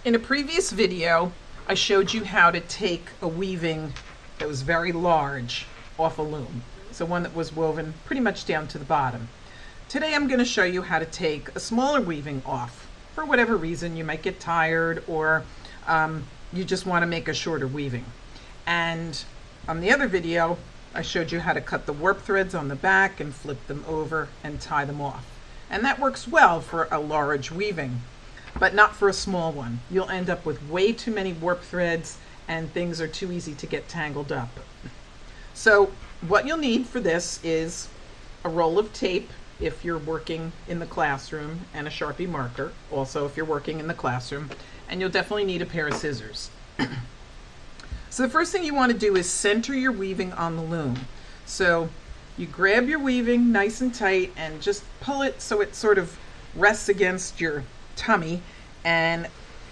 In a previous video, I showed you how to take a weaving that was very large off a loom. So one that was woven pretty much down to the bottom. Today I'm going to show you how to take a smaller weaving off. For whatever reason, you might get tired or you just want to make a shorter weaving. And on the other video, I showed you how to cut the warp threads on the back and flip them over and tie them off. And that works well for a large weaving, but not for a small one. You'll end up with way too many warp threads and things are too easy to get tangled up. So what you'll need for this is a roll of tape if you're working in the classroom, and a Sharpie marker also if you're working in the classroom, and you'll definitely need a pair of scissors. So the first thing you want to do is center your weaving on the loom. So you grab your weaving nice and tight and just pull it so it sort of rests against your tummy and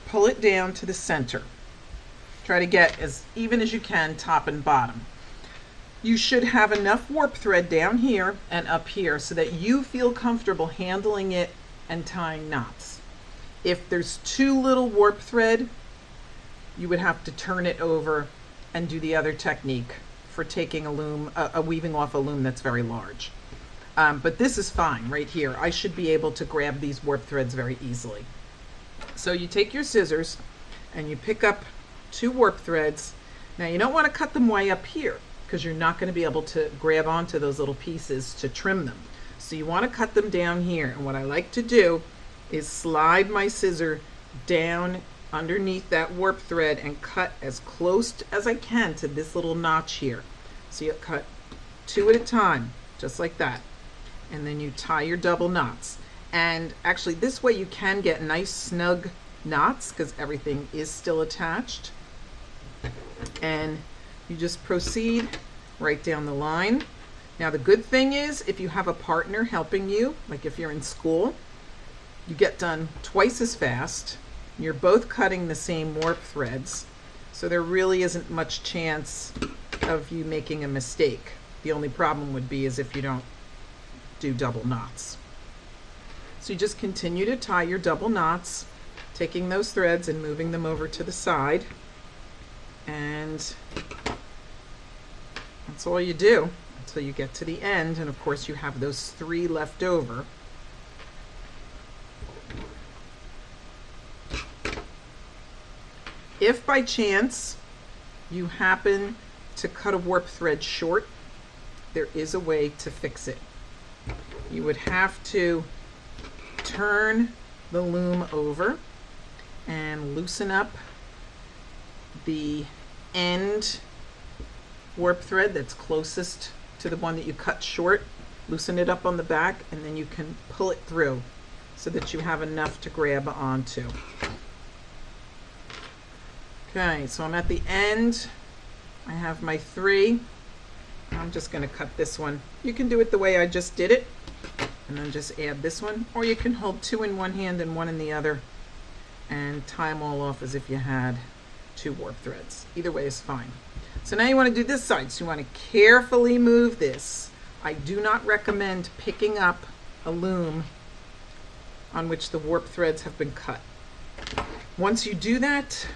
pull it down to the center. Try to get as even as you can, top and bottom. You should have enough warp thread down here and up here so that you feel comfortable handling it and tying knots. If there's too little warp thread, you would have to turn it over and do the other technique for taking a weaving off a loom that's very large. But this is fine right here. I should be able to grab these warp threads very easily. So you take your scissors and you pick up 2 warp threads. Now you don't want to cut them way up here because you're not going to be able to grab onto those little pieces to trim them. So you want to cut them down here. And what I like to do is slide my scissor down underneath that warp thread and cut as close as I can to this little notch here. So you cut 2 at a time, just like that. And then you tie your double knots. And actually this way you can get nice snug knots because everything is still attached. And you just proceed right down the line. Now the good thing is if you have a partner helping you, like if you're in school, you get done twice as fast. You're both cutting the same warp threads, so there really isn't much chance of you making a mistake. The only problem would be is if you don't do double knots. So you just continue to tie your double knots, taking those threads and moving them over to the side, and that's all you do until you get to the end. And of course you have those 3 left over. If by chance you happen to cut a warp thread short, there is a way to fix it. You would have to turn the loom over and loosen up the end warp thread that's closest to the one that you cut short. Loosen it up on the back and then you can pull it through so that you have enough to grab onto. Okay, so I'm at the end. I have my 3. I'm just going to cut this one. You can do it the way I just did it and then just add this one, or you can hold 2 in one hand and 1 in the other and tie them all off as if you had 2 warp threads. Either way is fine. So now you want to do this side, so you want to carefully move this. I do not recommend picking up a loom on which the warp threads have been cut. Once you do that,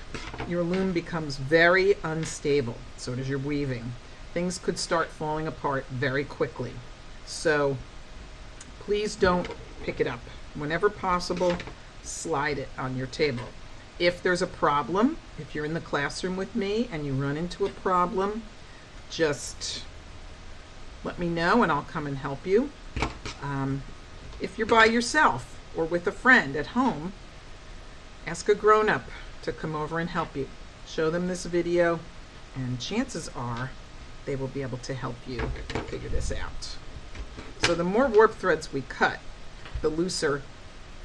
your loom becomes very unstable. So does your weaving. Things could start falling apart very quickly. So please don't pick it up. Whenever possible, slide it on your table. If there's a problem, if you're in the classroom with me and you run into a problem, just let me know and I'll come and help you. If you're by yourself or with a friend at home, ask a grown-up to come over and help you. Show them this video and chances are they will be able to help you figure this out. So the more warp threads we cut, the looser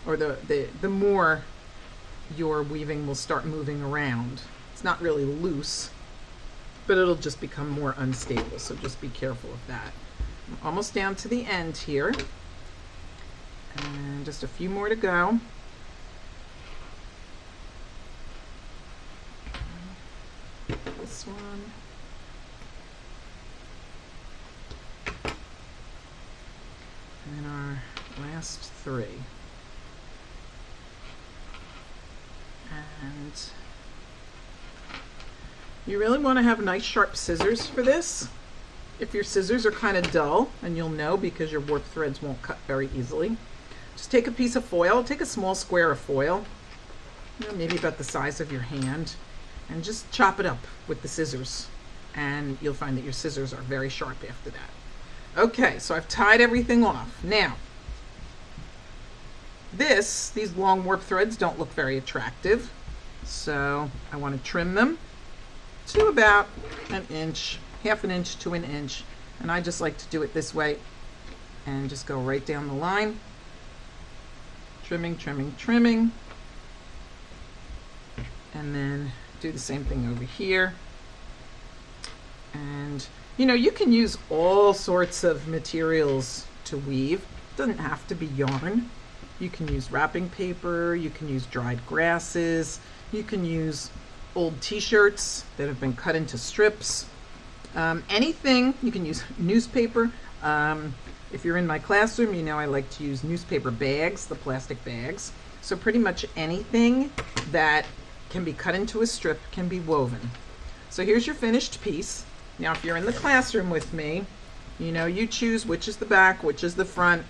or the more your weaving will start moving around. It's not really loose, but it'll just become more unstable, so just be careful of that. I'm almost down to the end here, and just a few more to go. This one. And our last 3. And you really want to have nice sharp scissors for this. If your scissors are kind of dull, and you'll know because your warp threads won't cut very easily, just take a piece of foil, take a small square of foil, maybe about the size of your hand, and just chop it up with the scissors. And you'll find that your scissors are very sharp after that. Okay, so I've tied everything off. Now, these long warp threads don't look very attractive, so I want to trim them to about an inch, half an inch to an inch, and I just like to do it this way and just go right down the line, trimming, trimming, trimming, and then do the same thing over here. And you can use all sorts of materials to weave. It doesn't have to be yarn. You can use wrapping paper, you can use dried grasses, you can use old t-shirts that have been cut into strips. Anything, you can use newspaper. If you're in my classroom, I like to use newspaper bags, the plastic bags. So pretty much anything that can be cut into a strip can be woven. So here's your finished piece. Now, if you're in the classroom with me, you choose which is the back, which is the front.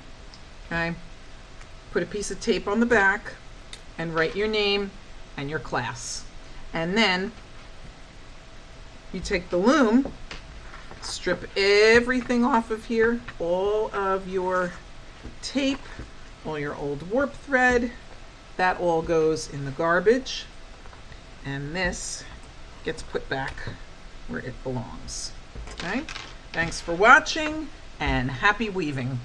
Okay? Put a piece of tape on the back and write your name and your class. And then you take the loom, strip everything off of here, all of your tape, all your old warp thread, that all goes in the garbage. And this gets put back where it belongs. Okay? Thanks for watching and happy weaving.